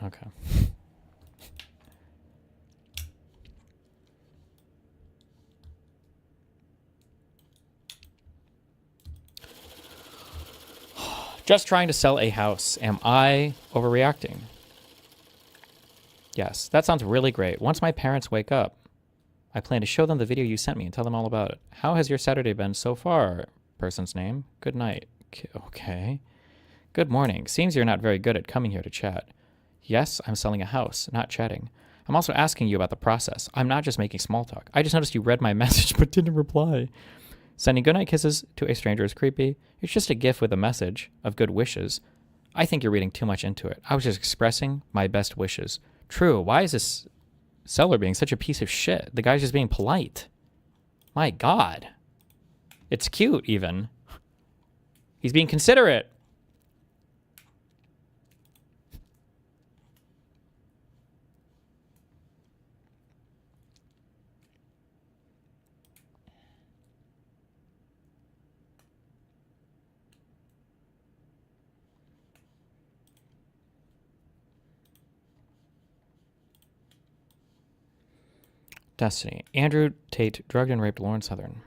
Okay. Just trying to sell a house. Am I overreacting? Yes, that sounds really great. Once my parents wake up, I plan to show them the video you sent me and tell them all about it. How has your Saturday been so far? Person's name. Good night. Okay. Good morning. Seems you're not very good at coming here to chat. Yes, I'm selling a house, not chatting. I'm also asking you about the process. I'm not just making small talk. I just noticed you read my message but didn't reply. Sending goodnight kisses to a stranger is creepy. It's just a gift with a message of good wishes. I think you're reading too much into it. I was just expressing my best wishes. True, why is this seller being such a piece of shit? The guy's just being polite. My God. It's cute, even. He's being considerate. Destiny. Andrew Tate drugged and raped Lauren Southern.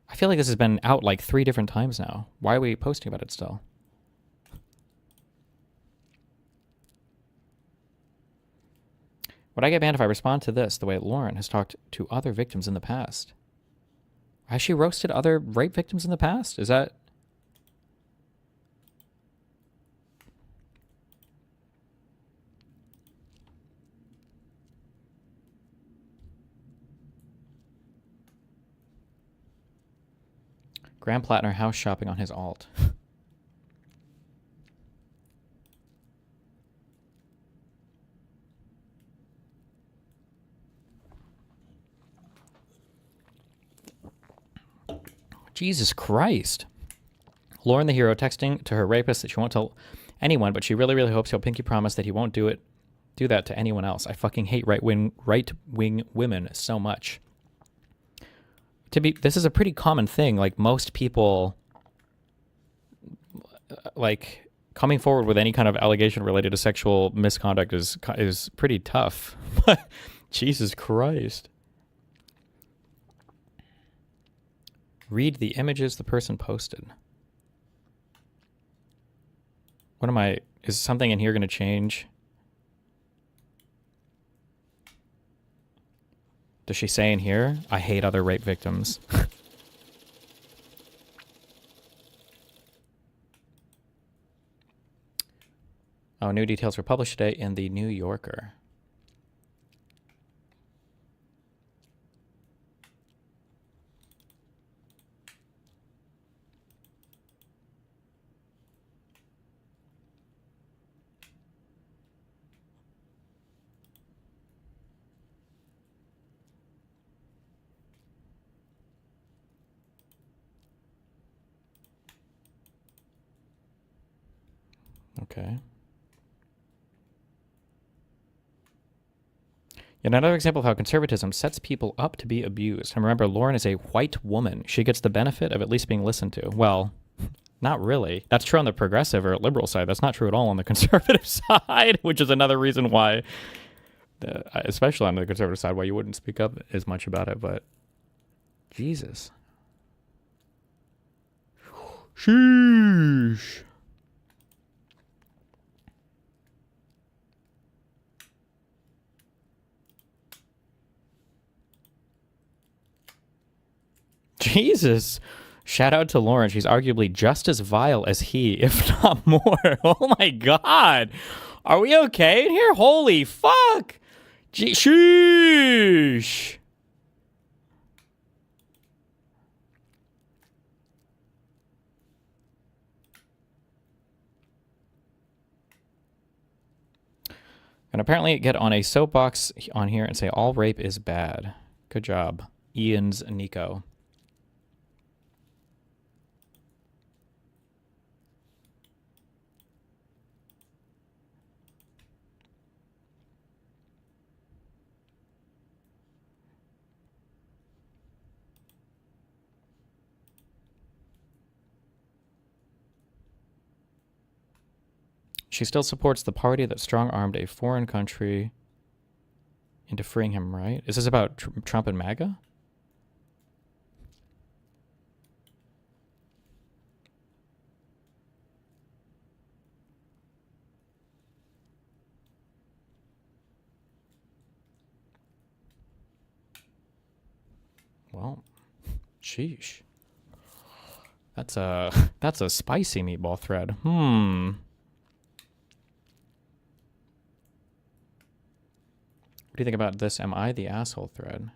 I feel like this has been out like 3 different times now. Why are we posting about it still? Would I get banned if I respond to this the way Lauren has talked to other victims in the past? Has she roasted other rape victims in the past? Is that... Grand Platinum house shopping on his alt. Jesus Christ. Lauren the hero texting to her rapist that she won't tell anyone, but she really, really hopes he'll pinky promise that he won't do that to anyone else. I fucking hate right-wing women so much. This is a pretty common thing. Like, most people, like, coming forward with any kind of allegation related to sexual misconduct is pretty tough. Jesus Christ. Read the images the person posted. What am I... Is something in here going to change? Does she say in here, I hate other rape victims? Oh, new details were published today in the New Yorker. Okay. Yet another example of how conservatism sets people up to be abused. And remember, Lauren is a white woman. She gets the benefit of at least being listened to. Well, not really. That's true on the progressive or liberal side. That's not true at all on the conservative side, which is another reason why, especially on the conservative side, why you wouldn't speak up as much about it. But Jesus. Sheesh. Jesus. Shout out to Lauren. She's arguably just as vile as he, if not more. Oh my God. Are we okay in here? Holy fuck. Sheesh. And apparently get on a soapbox on here and say all rape is bad. Good job. Ian's Nico. She still supports the party that strong-armed a foreign country into freeing him, right? Is this about Trump and MAGA? Well, sheesh. That's a spicy meatball thread. What do you think about this? Am I the asshole thread?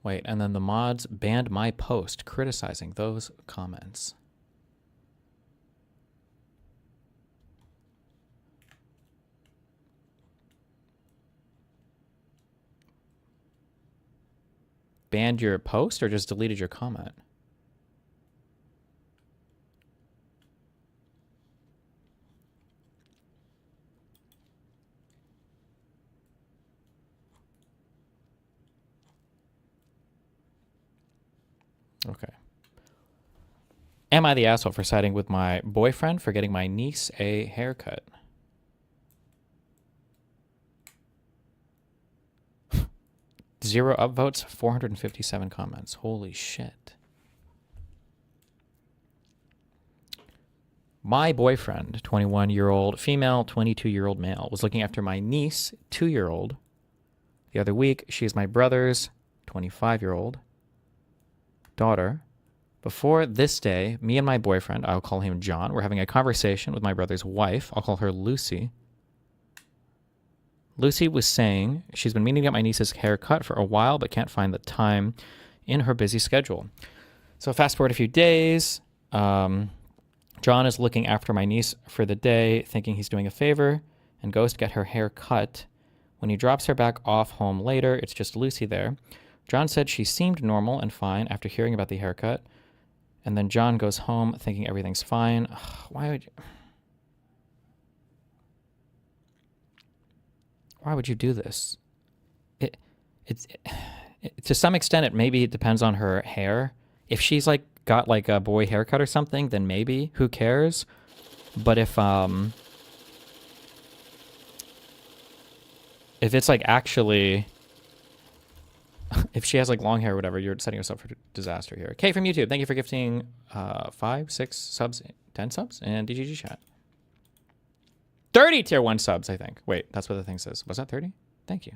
Wait, and then the mods banned my post criticizing those comments. Banned your post or just deleted your comment? Okay. Am I the asshole for siding with my boyfriend for getting my niece a haircut? Zero upvotes, 457 comments. Holy shit. My boyfriend, 21-year-old female, 22-year-old male, was looking after my niece, 2-year-old. The other week, she is my brother's 25-year-old daughter. Before this day, me and my boyfriend, I'll call him John, were having a conversation with my brother's wife. I'll call her Lucy. Lucy was saying she's been meaning to get my niece's hair cut for a while, but can't find the time in her busy schedule. So fast forward a few days. John is looking after my niece for the day, thinking he's doing a favor, and goes to get her hair cut. When he drops her back off home later, it's just Lucy there. John said she seemed normal and fine after hearing about the haircut. And then John goes home thinking everything's fine. Why would you do this? To some extent, it depends on her hair. If she's like got like a boy haircut or something, then maybe, who cares? But if it's like actually, if she has like long hair or whatever, you're setting yourself for disaster here. Kay from YouTube, thank you for gifting 5, 6 subs, 10 subs, and DGG chat. 30 tier 1 subs, I think. Wait, that's what the thing says. Was that 30? Thank you.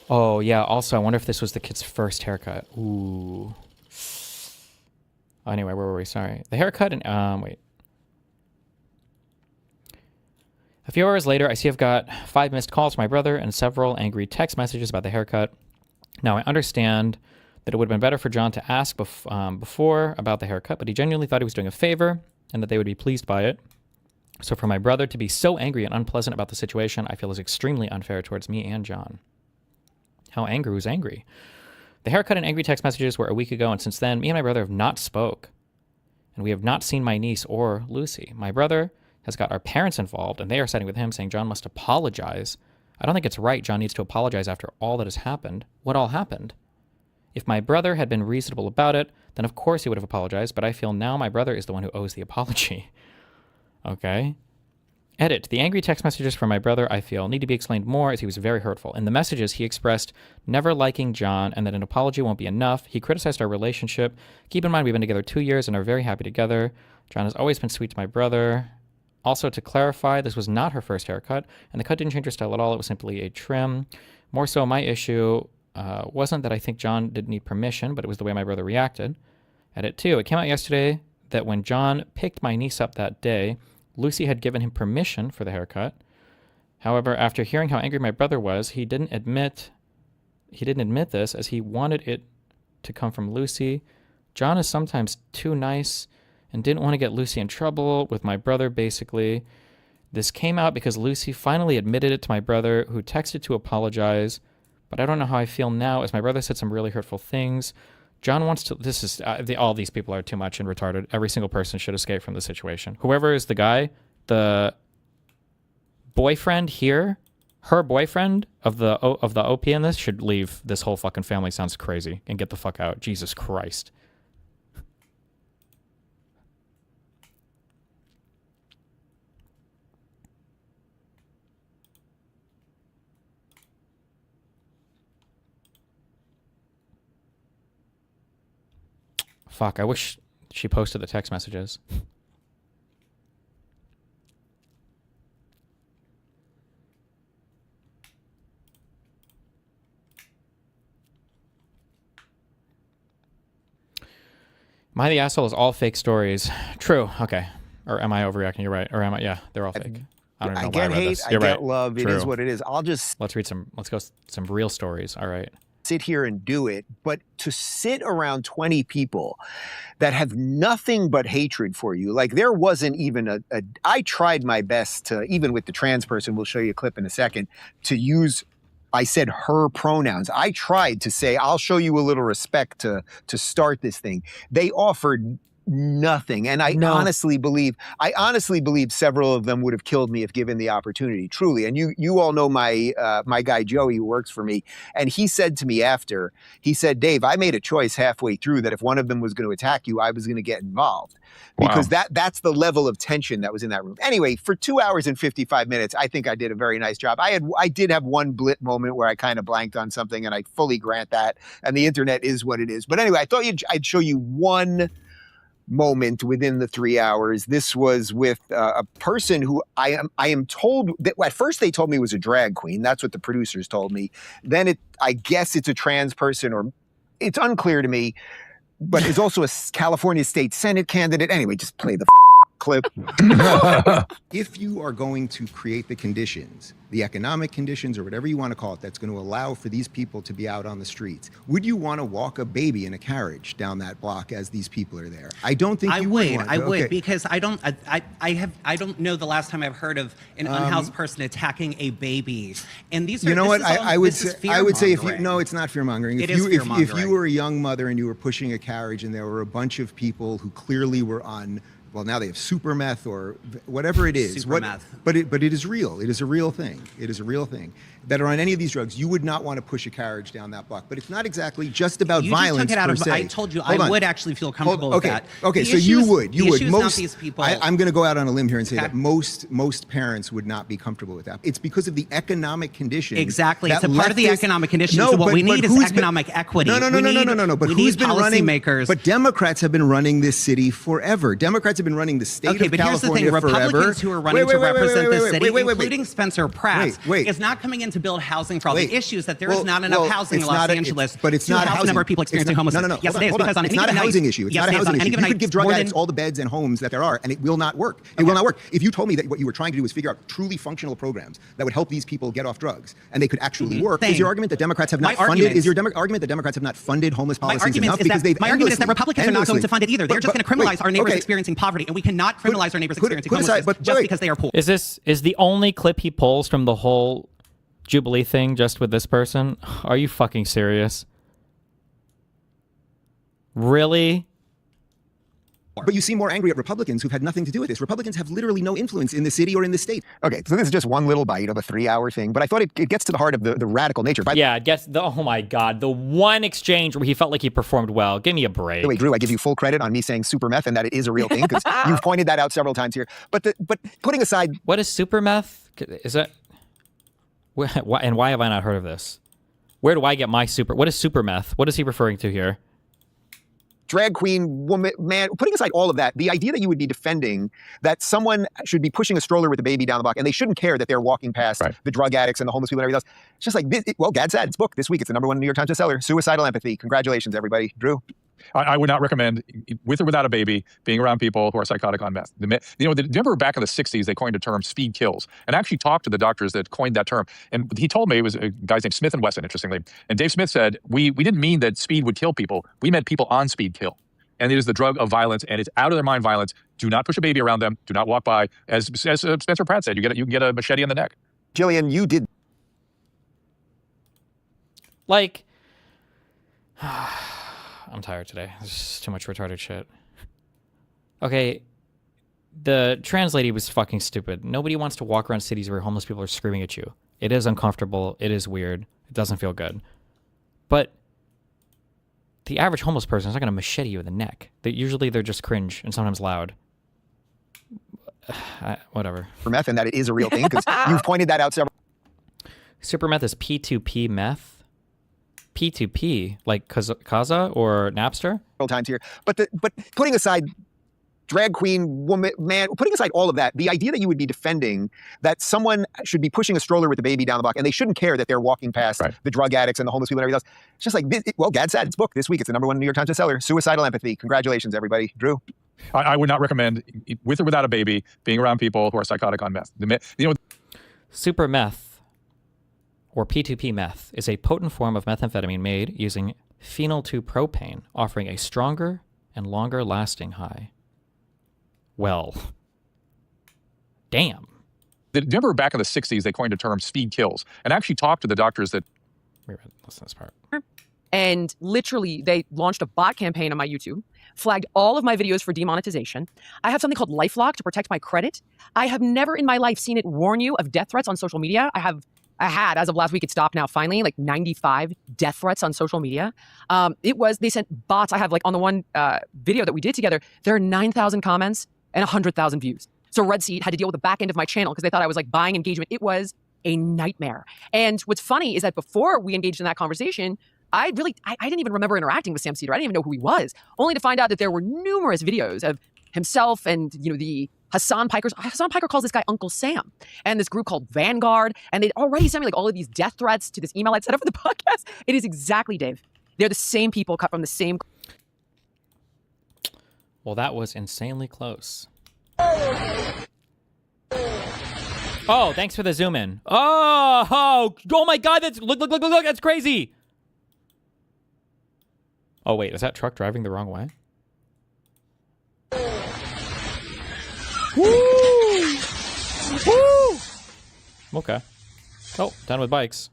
Oh, yeah. Also, I wonder if this was the kid's first haircut. Ooh. Anyway, where were we? Sorry. The haircut and, wait. A few hours later, I see I've got 5 missed calls from my brother and several angry text messages about the haircut. Now, I understand that it would have been better for John to ask before about the haircut, but he genuinely thought he was doing a favor and that they would be pleased by it. So for my brother to be so angry and unpleasant about the situation, I feel is extremely unfair towards me and John. How angry was angry? The haircut and angry text messages were a week ago, and since then, me and my brother have not spoke. And we have not seen my niece or Lucy. My brother has got our parents involved, and they are siding with him, saying John must apologize. I don't think it's right. John needs to apologize after all that has happened. What all happened? If my brother had been reasonable about it, then of course he would have apologized, but I feel now my brother is the one who owes the apology. Okay. Edit. The angry text messages from my brother, I feel, need to be explained more as he was very hurtful. In the messages, he expressed never liking John and that an apology won't be enough. He criticized our relationship. Keep in mind, we've been together 2 years and are very happy together. John has always been sweet to my brother. Also, to clarify, this was not her first haircut, and the cut didn't change her style at all. It was simply a trim. More so, my issue wasn't that I think John didn't need permission, but it was the way my brother reacted. Edit 2. It came out yesterday that when John picked my niece up that day, Lucy had given him permission for the haircut. However, after hearing how angry my brother was, he didn't admit this as he wanted it to come from Lucy. John is sometimes too nice and didn't want to get Lucy in trouble with my brother, basically. This came out because Lucy finally admitted it to my brother, who texted to apologize. But I don't know how I feel now, as my brother said some really hurtful things. John wants to... This is... all these people are too much and retarded. Every single person should escape from the situation. Whoever is the guy, the boyfriend here, her boyfriend of the OP in this should leave. This whole fucking family sounds crazy. And get the fuck out. Jesus Christ. Fuck, I wish she posted the text messages. Am I the asshole is all fake stories? True, okay. Or am I overreacting? You're right. Or am I? Yeah, they're all fake. I don't know why I read this. I get love. It is what it is. I'll just... Let's go some real stories. All right. Sit here and do it, but to sit around 20 people that have nothing but hatred for you, like there wasn't even I tried my best to, even with the trans person, we'll show you a clip in a second, to use, I said her pronouns. I tried to say, I'll show you a little respect to start this thing. They offered nothing. And I honestly believe several of them would have killed me if given the opportunity, truly. And you all know my guy Joey, who works for me. And he said to me after, he said, Dave, I made a choice halfway through that if one of them was going to attack you, I was going to get involved. Because that's the level of tension that was in that room. Anyway, for 2 hours and 55 minutes, I think I did a very nice job. I did have one blip moment where I kind of blanked on something, and I fully grant that. And the internet is what it is. But anyway, I thought I'd show you one moment within the 3 hours. This was with a person who I am told that at first they told me was a drag queen. That's what the producers told me. Then I guess it's a trans person, or it's unclear to me, but is also a California state Senate candidate. Anyway, just play the clip. If you are going to create the conditions, the economic conditions or whatever you want to call it, that's going to allow for these people to be out on the streets, would you want to walk a baby in a carriage down that block as these people are there? I don't think you would. I would, because I don't know the last time I've heard of an unhoused person attacking a baby. And these are, you know what, I would say if you, no, it's not fear mongering. It is fear mongering. If you were a young mother and you were pushing a carriage and there were a bunch of people who clearly were on, well, now they have super meth or whatever it is. Meth. But it is real. It is a real thing. It is a real thing. That are on any of these drugs, you would not want to push a carriage down that block. But it's not exactly just about violence per se. I told you I would actually feel comfortable with that. Okay, so you would. Most these people. I'm going to go out on a limb here and say that most parents would not be comfortable with that. It's because of the economic conditions. Exactly. It's a part of the economic conditions. So what we need is economic equity. No. But who's been running? Makers. But Democrats have been running this city forever. Democrats have been running the state of California forever. Republicans who are running to represent the city, including Spencer Pratt, is not coming in to build housing for all the issues that there is not enough housing in Los Angeles. But it's not a housing. Number of people experiencing homelessness. No. Yes, it is. Because it's not a housing issue. It's not a housing issue. You could give drug addicts all the beds and homes that there are, and it will not work. It will not work. If you told me that what you were trying to do was figure out truly functional programs that would help these people get off drugs, and they could actually work, is your argument that Democrats have not funded? Is your argument that Democrats have not funded homeless policies enough because they've? My argument is that Republicans are not going to fund it either. They're just going to criminalize our neighbors experiencing poverty, and we cannot criminalize our neighbors experiencing homelessness just because they are poor. Is the only clip he pulls from the whole Jubilee thing just with this person? Are you fucking serious? Really? But you seem more angry at Republicans who've had nothing to do with this. Republicans have literally no influence in the city or in the state. Okay, so this is just one little bite of a 3-hour thing, but I thought it gets to the heart of the radical nature. Yeah, it gets the, oh my God, the one exchange where he felt like he performed well. Give me a break. Wait, Drew, I give you full credit on me saying super meth and that it is a real thing, because you've pointed that out several times here. But putting aside... What is super meth? Is that... And why have I not heard of this? Where do I get my super... What is super meth? What is he referring to here? Drag queen, woman, man, putting aside all of that, the idea that you would be defending that someone should be pushing a stroller with a baby down the block and they shouldn't care that they're walking past the drug addicts and the homeless people and everything else. It's just like, well, Gad said, it's book this week. It's the #1 New York Times bestseller, Suicidal Empathy. Congratulations, everybody. Drew? I would not recommend, with or without a baby, being around people who are psychotic on meth. Remember back in the 60s, they coined a term, speed kills. And I actually talked to the doctors that coined that term. And he told me, it was a guy's named Smith and Wesson, interestingly. And Dave Smith said, we didn't mean that speed would kill people. We meant people on speed kill. and it is the drug of violence, and it's out of their mind violence. Do not push a baby around them. Do not walk by. As Spencer Pratt said, you can get a machete in the neck. Jillian, you did. Like, I'm tired today. There's just too much retarded shit. Okay, the trans lady was fucking stupid. Nobody wants to walk around cities where homeless people are screaming at you. It is uncomfortable. It is weird. It doesn't feel good. But the average homeless person is not going to machete you in the neck. Usually they're just cringe and sometimes loud. Whatever. For meth, and that it is a real thing, because you've pointed that out several. Super meth is P2P meth. P2P, like Kaza or Napster? Times here. But putting aside drag queen, woman, man, putting aside all of that, the idea that you would be defending that someone should be pushing a stroller with a baby down the block and they shouldn't care that they're walking past the drug addicts and the homeless people and everything else. It's just like, well, Gad said its book this week. It's the #1 New York Times bestseller, Suicidal Empathy. Congratulations, everybody. Drew? I would not recommend, with or without a baby, being around people who are psychotic on meth. Super meth, or P2P meth, is a potent form of methamphetamine made using phenyl-2-propane, offering a stronger and longer-lasting high. Well, damn. Do you remember back in the 60s, they coined the term speed kills, and actually talked to the doctors that... Listen to this part. And literally, they launched a bot campaign on my YouTube, flagged all of my videos for demonetization. I have something called LifeLock to protect my credit. I have never in my life seen it warn you of death threats on social media. I had, as of last week, it stopped now, finally, like 95 death threats on social media. They sent bots. I have, like, on the one video that we did together, there are 9,000 comments and 100,000 views. So Red Seat had to deal with the back end of my channel because they thought I was, like, buying engagement. It was a nightmare. And what's funny is that before we engaged in that conversation, I didn't even remember interacting with Sam Cedar. I didn't even know who he was, only to find out that there were numerous videos of himself and, the Hassan Pikers. Hassan Piker calls this guy Uncle Sam, and this group called Vanguard, and they'd already sent me like all of these death threats to this email I'd set up for the podcast. It is exactly, Dave. They're the same people cut from the same. Well, that was insanely close. Oh, thanks for the zoom in. Oh my God, that's look, that's crazy. Oh wait, is that truck driving the wrong way? Woo! Woo! Okay. Oh, done with bikes.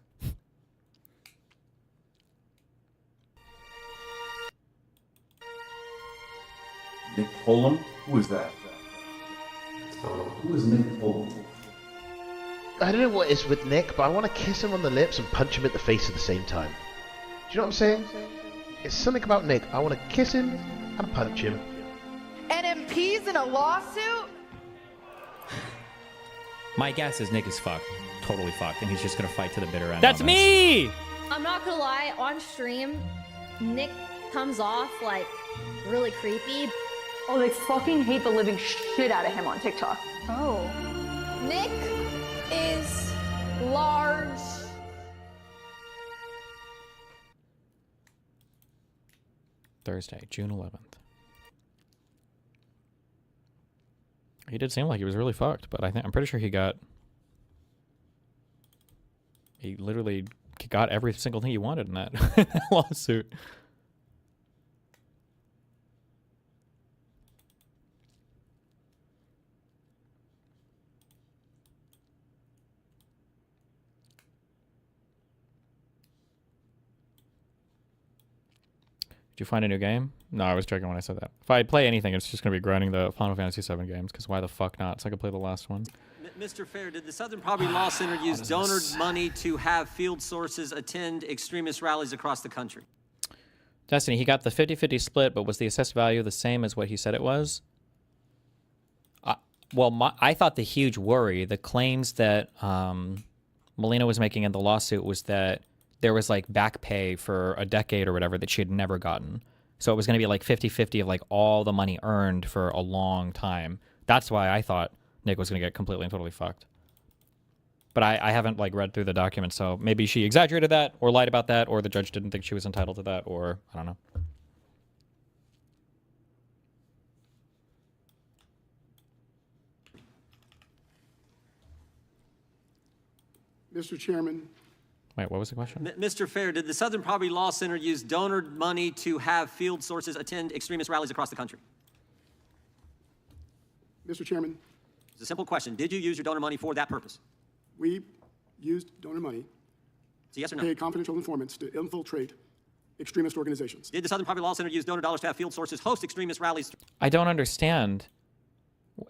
Nick Polam? Who is that? Who is Nick Polam? I don't know what is with Nick, but I want to kiss him on the lips and punch him at the face at the same time. Do you know what I'm saying? It's something about Nick. I want to kiss him and punch him. NMP's in a lawsuit? My guess is Nick is fucked. Totally fucked, and he's just gonna fight to the bitter end. That's me! I'm not gonna lie, on stream, Nick comes off like really creepy. Oh, they fucking hate the living shit out of him on TikTok. Oh. Nick is large. Thursday, June 11th. He did seem like he was really fucked, but I'm pretty sure he literally got every single thing he wanted in that lawsuit. Did you find a new game? No, I was joking when I said that. If I play anything, it's just going to be grinding the Final Fantasy VII games, because why the fuck not? So I could play the last one. Mr. Fair, did the Southern Poverty Law Center use donor money to have field sources attend extremist rallies across the country? Destiny, he got the 50-50 split, but was the assessed value the same as what he said it was? I thought the huge worry, the claims that Molina was making in the lawsuit was that there was like back pay for a decade or whatever that she had never gotten. So it was going to be like 50-50 of like all the money earned for a long time. That's why I thought Nick was going to get completely and totally fucked. But I haven't like read through the documents, so maybe she exaggerated that or lied about that, or the judge didn't think she was entitled to that, or I don't know. Mr. Chairman. Wait, what was the question? Mr. Fair, did the Southern Poverty Law Center use donor money to have field sources attend extremist rallies across the country? Mr. Chairman. It's a simple question. Did you use your donor money for that purpose? We used donor money so yes or no? to pay confidential informants to infiltrate extremist organizations. Did the Southern Poverty Law Center use donor dollars to have field sources host extremist rallies? I don't understand.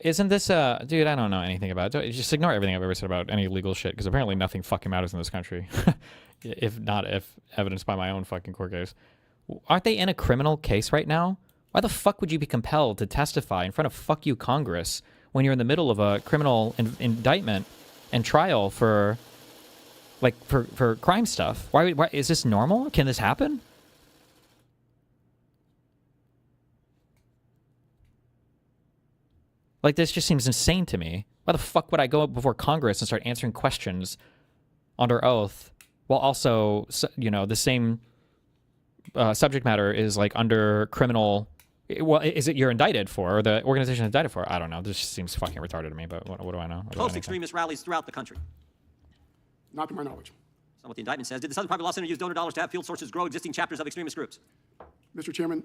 Isn't this dude, I don't know anything about it. Just ignore everything I've ever said about any legal shit, because apparently nothing fucking matters in this country. if evidenced by my own fucking court case. Aren't they in a criminal case right now? Why the fuck would you be compelled to testify in front of fuck you Congress when you're in the middle of a criminal indictment and trial for crime stuff? Why is this normal? Can this happen? Like, this just seems insane to me. Why the fuck would I go up before Congress and start answering questions under oath while also, you know, the same subject matter is like under criminal? Well, is it you're indicted for, or the organization is indicted for? I don't know. This just seems fucking retarded to me, but what do I know? Host extremist rallies throughout the country. Not to my knowledge. That's not what the indictment says. Did the Southern Poverty Law Center use donor dollars to have field sources grow existing chapters of extremist groups? Mr. Chairman,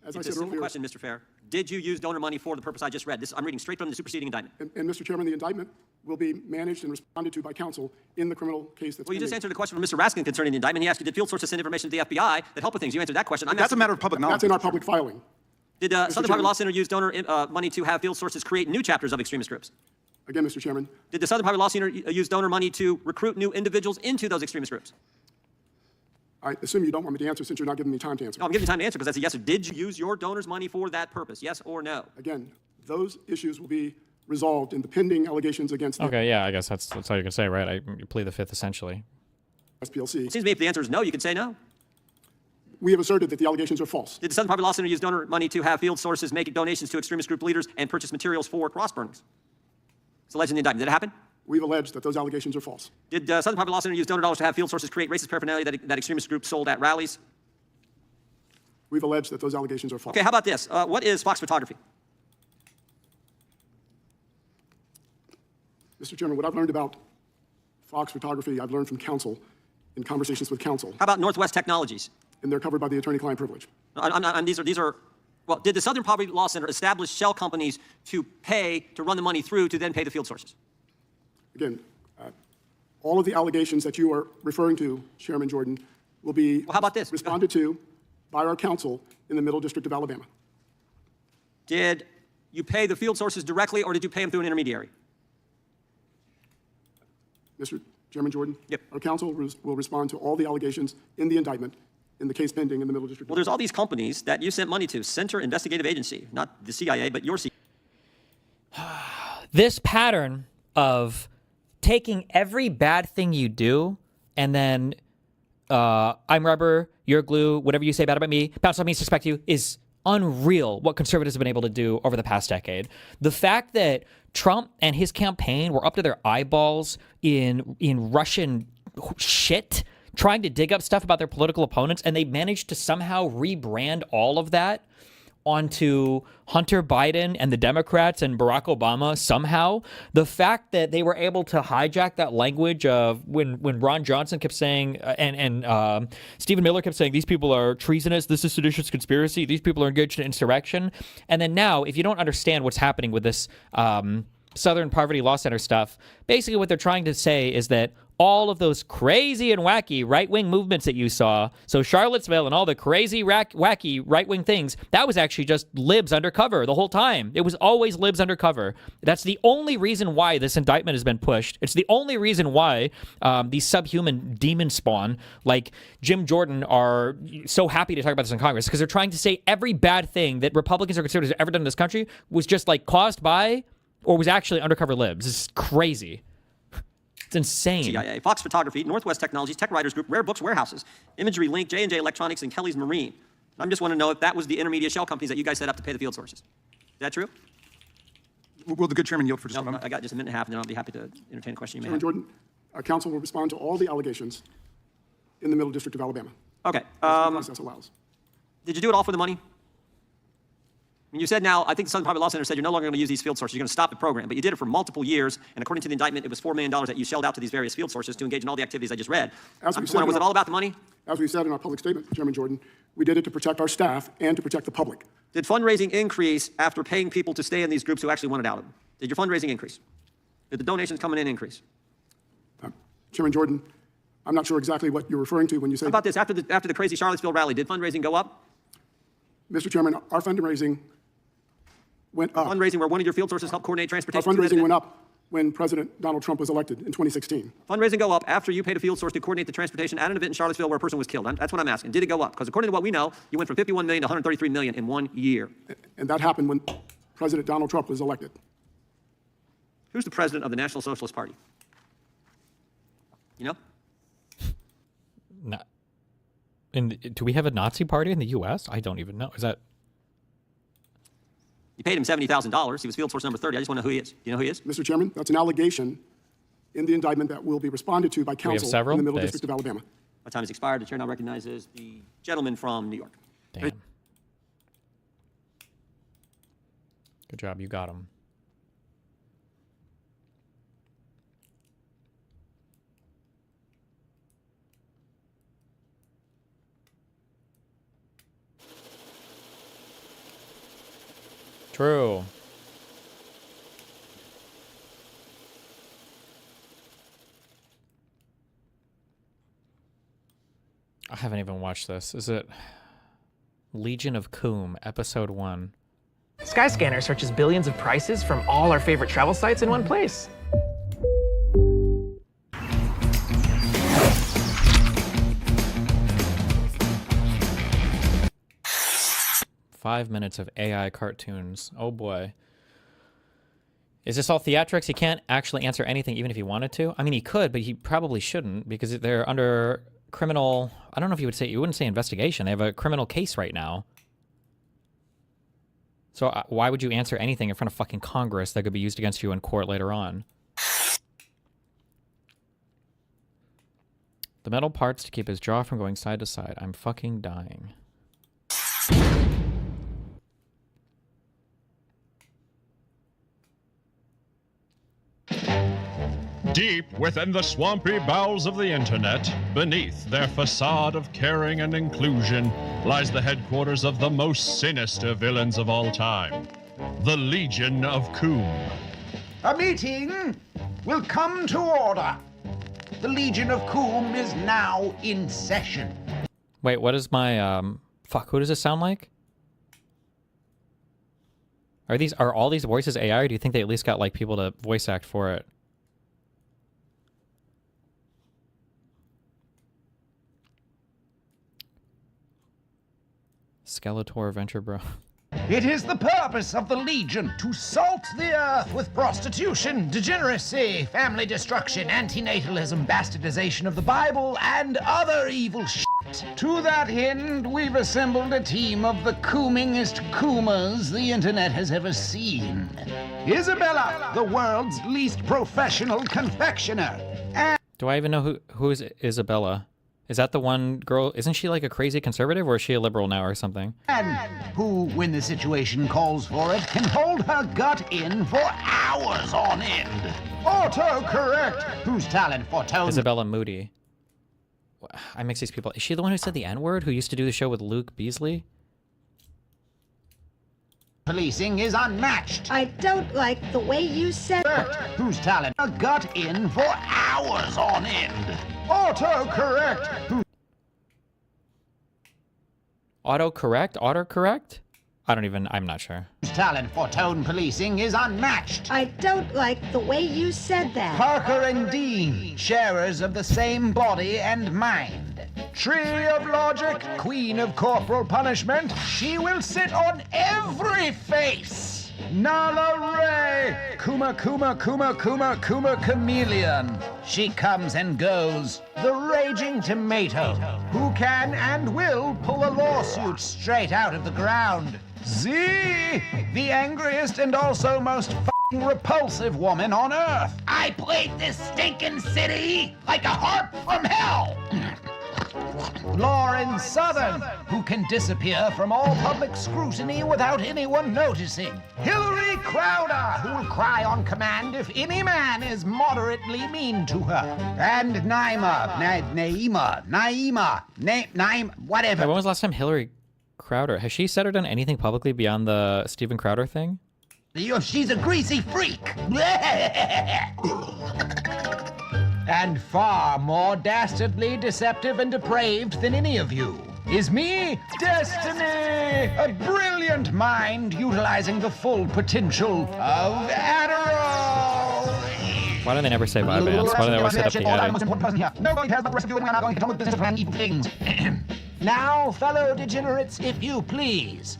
as I said earlier, question, Mr. Fair. Did you use donor money for the purpose I just read? I'm reading straight from the superseding indictment. And Mr. Chairman, the indictment will be managed and responded to by counsel in the criminal case that's Well, you just answered a question from Mr. Raskin concerning the indictment. He asked you, did field sources send information to the FBI that help with things? You answered that question. That's a matter of public knowledge. That's in our public filing. Did Southern Poverty Law Center use donor money to have field sources create new chapters of extremist groups? Again, Mr. Chairman. Did the Southern Poverty Law Center use donor money to recruit new individuals into those extremist groups? I assume you don't want me to answer since you're not giving me time to answer. No, I'm giving you time to answer because that's a yes or did you use your donors' money for that purpose? Yes or no? Again, those issues will be resolved in the pending allegations against Okay, yeah, I guess that's all you can say, right? You plead the fifth, essentially. SPLC. It seems to me if the answer is no, you can say no. We have asserted that the allegations are false. Did the Southern Poverty Law Center use donor money to have field sources make donations to extremist group leaders and purchase materials for cross burnings? It's alleged in the indictment. Did it happen? We've alleged that those allegations are false. Did Southern Poverty Law Center use donor dollars to have field sources create racist paraphernalia that extremist groups sold at rallies? We've alleged that those allegations are false. Okay, how about this? What is Fox photography? Mr. Chairman, what I've learned about Fox photography, I've learned from counsel in conversations with counsel. How about Northwest Technologies? And they're covered by the attorney-client privilege. These are, well, did the Southern Poverty Law Center establish shell companies to pay, to run the money through, to then pay the field sources? Again, all of the allegations that you are referring to, Chairman Jordan, will be how about this? Responded to by our counsel in the Middle District of Alabama. Did you pay the field sources directly, or did you pay them through an intermediary? Mr. Chairman Jordan? Yep. Our counsel will respond to all the allegations in the indictment in the case pending in the Middle District. Well, there's all these companies that you sent money to. Center Investigative Agency, not the CIA, but your CIA. This pattern of taking every bad thing you do and then I'm rubber, you're glue, whatever you say bad about me, bounce on me, suspect you, is unreal what conservatives have been able to do over the past decade. The fact that Trump and his campaign were up to their eyeballs in Russian shit, trying to dig up stuff about their political opponents, and they managed to somehow rebrand all of that onto Hunter Biden and the Democrats and Barack Obama somehow. The fact that they were able to hijack that language of when Ron Johnson kept saying and Stephen Miller kept saying these people are treasonous, this is seditious conspiracy, these people are engaged in insurrection. And then now, if you don't understand what's happening with this Southern Poverty Law Center stuff, basically what they're trying to say is that all of those crazy and wacky right-wing movements that you saw, so Charlottesville and all the crazy, wacky right-wing things, that was actually just libs undercover the whole time. It was always libs undercover. That's the only reason why this indictment has been pushed. It's the only reason why these subhuman demon spawn like Jim Jordan are so happy to talk about this in Congress, because they're trying to say every bad thing that Republicans or conservatives have ever done in this country was just like caused by or was actually undercover libs. This is crazy. It's insane. CIA, Fox Photography, Northwest Technologies, Tech Writers Group, Rare Books Warehouses, Imagery Link, J&J Electronics, and Kelly's Marine. I just want to know if that was the intermediate shell companies that you guys set up to pay the field sources. Is that true? Will the good chairman yield for just a moment? I got just a minute and a half, and then I'll be happy to entertain a question you may Chairman have. Jordan, our counsel will respond to all the allegations in the Middle District of Alabama. Okay. As the process allows. Did you do it all for the money? mean, you said now, I think the Southern Poverty Law Center said you're no longer going to use these field sources. You're going to stop the program. But you did it for multiple years. And according to the indictment, it was $4 million that you shelled out to these various field sources to engage in all the activities I just read. Was it all about the money? As we said in our public statement, Chairman Jordan, we did it to protect our staff and to protect the public. Did fundraising increase after paying people to stay in these groups who actually wanted out of them? Did your fundraising increase? Did the donations coming in increase? Chairman Jordan, I'm not sure exactly what you're referring to when you say... How about this? After the crazy Charlottesville rally, did fundraising go up? Mr. Chairman, our fundraising went up. Fundraising where one of your field sources helped coordinate transportation? Our fundraising went up when President Donald Trump was elected in 2016. Fundraising go up after you paid a field source to coordinate the transportation at an event in Charlottesville where a person was killed. That's what I'm asking. Did it go up? Because according to what we know, you went from 51 million to 133 million in 1 year. And that happened when President Donald Trump was elected. Who's the president of the National Socialist Party? You know? No. Do we have a Nazi party in the U.S.? I don't even know. Is that... You paid him $70,000. He was field source number 30. I just want to know who he is. Do you know who he is? Mr. Chairman, that's an allegation in the indictment that will be responded to by counsel in the Middle District of Alabama. My time has expired. The chair now recognizes the gentleman from New York. Damn. Good job. You got him. True. I haven't even watched this. Is it Legion of Coom, Episode 1? Skyscanner searches billions of prices from all our favorite travel sites in one place. Five minutes of AI cartoons. Oh boy. Is this all theatrics? He can't actually answer anything even if he wanted to? I mean, he could, but he probably shouldn't because they're under criminal... I don't know if you wouldn't say investigation. They have a criminal case right now. So why would you answer anything in front of fucking Congress that could be used against you in court later on? The metal parts to keep his jaw from going side to side. I'm fucking dying. Deep within the swampy bowels of the internet, beneath their facade of caring and inclusion, lies the headquarters of the most sinister villains of all time, the Legion of Coom. A meeting will come to order. The Legion of Coom is now in session. Wait, what is my, fuck, who does this sound like? Are all these voices AI, or do you think they at least got, like, people to voice act for it? Skeletor Venture Bro. It is the purpose of the Legion to salt the earth with prostitution, degeneracy, family destruction, antinatalism, bastardization of the Bible, and other evil shit. To that end, we've assembled a team of the coomingest coomers the internet has ever seen. Isabella, the world's least professional confectioner. Do I even know who is Isabella? Is that the one girl? Isn't she like a crazy conservative, or is she a liberal now or something? And who, when the situation calls for it, can hold her gut in for hours on end. Autocorrect, whose talent for tone... Isabella Moody. I mix these people. Is she the one who said the N-word, who used to do the show with Luke Beasley? Policing is unmatched. I don't like the way you said it. Whose talent her gut in for hours on end. Autocorrect. Autocorrect? I'm not sure. Whose talent for tone policing is unmatched. I don't like the way you said that. Parker and Dean, sharers of the same body and mind. Tree of logic, queen of corporal punishment, she will sit on every face. Nala Ray, Kuma chameleon. She comes and goes, the raging tomato, who can and will pull a lawsuit straight out of the ground. Z, the angriest and also most f***ing repulsive woman on earth. I played this stinking city like a harp from hell. Lauren Southern, who can disappear from all public scrutiny without anyone noticing. Hillary Crowder, who will cry on command if any man is moderately mean to her. And Naima, whatever. Hey, when was the last time Hillary Crowder, has she said or done anything publicly beyond the Steven Crowder thing? She's a greasy freak. And far more dastardly, deceptive, and depraved than any of you is me, Destiny, a brilliant mind utilizing the full potential of Adderall. Why do they never say bye, Vance? Why do they always hit up the A? Nobody cares about the rest of you, and we're not going to get on with business plan evil things. Now, fellow degenerates, if you please.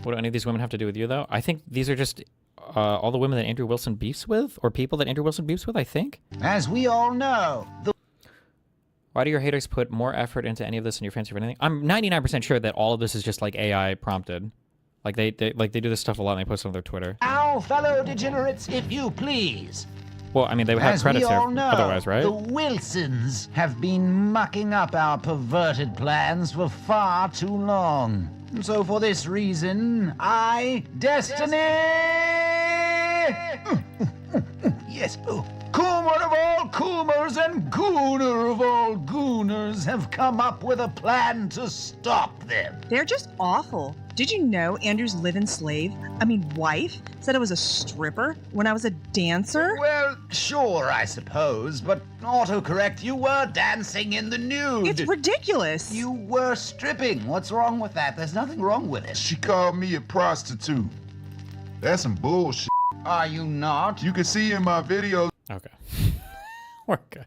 What do any of these women have to do with you, though? I think these are just all the women that Andrew Wilson beefs with, or people that Andrew Wilson beefs with, I think. As we all know, Why do your haters put more effort into any of this than your fans or anything? I'm 99% sure that all of this is just like AI prompted. Like they do this stuff a lot and they post it on their Twitter. Now, fellow degenerates, if you please. Well, I mean, they would have credits here otherwise, right? The Wilsons have been mucking up our perverted plans for far too long. So for this reason, Destiny! Yes, Coomer of all Coomers and Gooner of all Gooners have come up with a plan to stop them. They're just awful. Did you know Andrew's live-in wife, said I was a stripper when I was a dancer? Well, sure, I suppose, but autocorrect, you were dancing in the nude. It's ridiculous. You were stripping. What's wrong with that? There's nothing wrong with it. She called me a prostitute. That's some bullshit. Are you not? You can see in my videos. Okay. We're good.